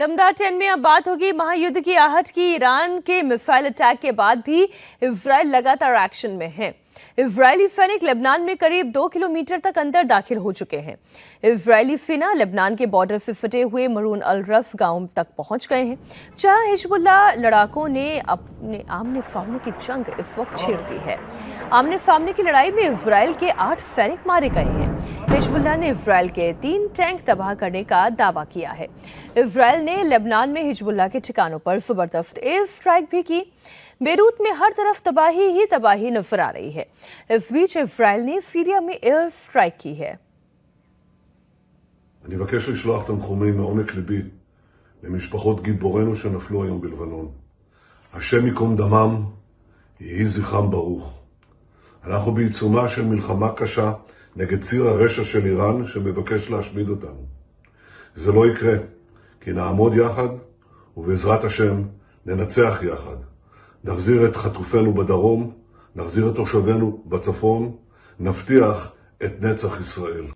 दमदार 10 में अब बात होगी महायुद्ध की आहट की। ईरान के मिसाइल अटैक के बाद भी इजराइल लगातार एक्शन में है। इजरायली सैनिक लेबनान में करीब 2 किलोमीटर तक अंदर दाखिल हो चुके हैं। इजरायली सेना लेबनान के बॉर्डर से सटे हुए मरून अल रफ गांव तक पहुंच गए हैं, जहां हिजबुल्लाह लड़ाकों ने अपने आमने सामने की जंग इस वक्त छेड़ दी है। आमने सामने की लड़ाई में इजराइल के 8 सैनिक मारे गए हैं। हिजबुल्लाह ने इजराइल के 3 टैंक तबाह करने का दावा किया है। इजराइल ने लेबनान में हिजबुल्लाह के ठिकानों पर जबरदस्त एयर स्ट्राइक भी की। बेरूत में हर तरफ तबाही ही तबाही नजर आ रही है। इस बीच इजराइल ने सीरिया में एयर स्ट्राइक की है। אני מבקש לשלוח תנחומים מעומק ליבי למשפחות גיבורינו שנפלו היום בלבנון. השם ייקום דמם, יהי זכרם ברוך. אנחנו בעיצומה של מלחמה קשה נגד ציר הרשע של איראן שמבקש להשמיד אותנו. זה לא יקרה, כי נעמוד יחד ובעזרת השם ננצח יחד. נחזיר את חטופינו בדרום, נחזיר את תושבינו בצפון, נבטיח את נצח ישראל.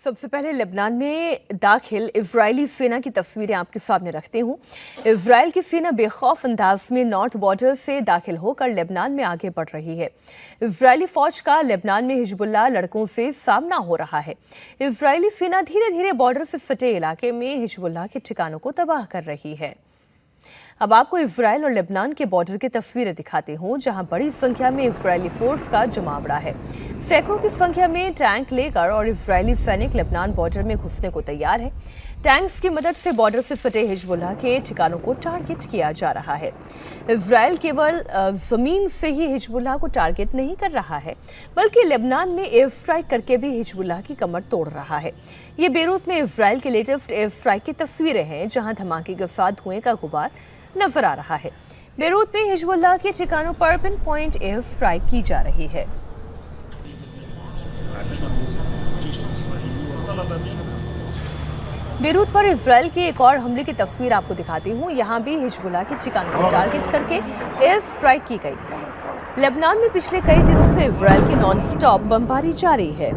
सबसे पहले लेबनान में दाखिल इजरायली सेना की तस्वीरें आपके सामने रखते हूं। इजरायल की सेना बेखौफ अंदाज में नॉर्थ बॉर्डर से दाखिल होकर लेबनान में आगे बढ़ रही है। इजरायली फौज का लेबनान में हिजबुल्लाह लड़कों से सामना हो रहा है। इजरायली सेना धीरे धीरे बॉर्डर से सटे इलाके में हिजबुल्लाह के ठिकानों को तबाह कर रही है। अब आपको इजरायल और लेबनान के बॉर्डर की तस्वीरें दिखाते हूं, जहां बड़ी संख्या में इजरायली फोर्स का जमावड़ा है। सैकड़ों की संख्या में टैंक लेकर और इजरायली सैनिक लेबनान बॉर्डर में घुसने को तैयार है। टैंक्स की मदद से बॉर्डर से सटे हिजबुल्लाह के ठिकानों को टारगेट किया जा रहा है। इजरायल केवल जमीन से ही हिजबुल्लाह को टारगेट नहीं कर रहा है, बल्कि लेबनान में एयर स्ट्राइक करके भी हिजबुल्लाह की कमर तोड़ रहा है। ये बेरूत में इजरायल के लेटेस्ट एयर स्ट्राइक की तस्वीरें हैं, जहां धमाके के साथ धुएं का गुबार नजर आ रहा है। बेरूत में हिजबुल्लाह के ठिकानों पर पिन पॉइंट एयर स्ट्राइक की जा रही है। बेरूत पर इजरायल के एक और हमले की तस्वीर आपको दिखाती हूँ। यहाँ भी हिजबुल्लाह के ठिकानों को टारगेट करके एयर स्ट्राइक की गई। लेबनान में पिछले कई दिनों से इजरायल की नॉन स्टॉप बमबारी जारी है।